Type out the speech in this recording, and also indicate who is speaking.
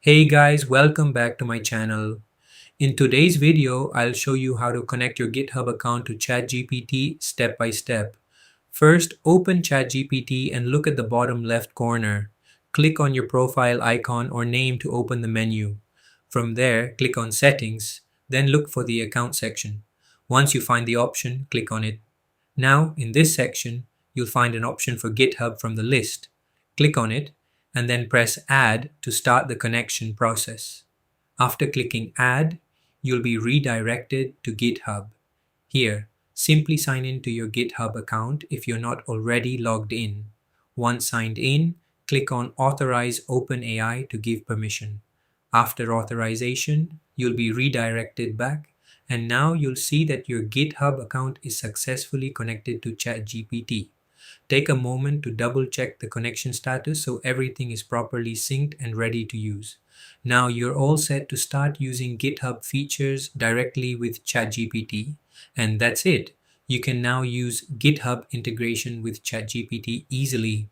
Speaker 1: Hey guys, welcome back to my channel. In today's video, I'll show you how to connect your GitHub account to ChatGPT step by step. First, open ChatGPT and look at the bottom left corner. Click on your profile icon or name to open the menu. From there, click on Settings, then look for the Account section. Once you find the option, click on it. Now, in this section, you'll find an option for GitHub from the list. Click on it and then press Add to start the connection process. After clicking Add, you'll be redirected to GitHub. Here, simply sign in to your GitHub account if you're not already logged in. Once signed in, click on Authorize OpenAI to give permission. After authorization, you'll be redirected back, and now you'll see that your GitHub account is successfully connected to ChatGPT. Take a moment to double check the connection status so everything is properly synced and ready to use. Now you're all set to start using GitHub features directly with ChatGPT, and that's it. You can now use GitHub integration with ChatGPT easily.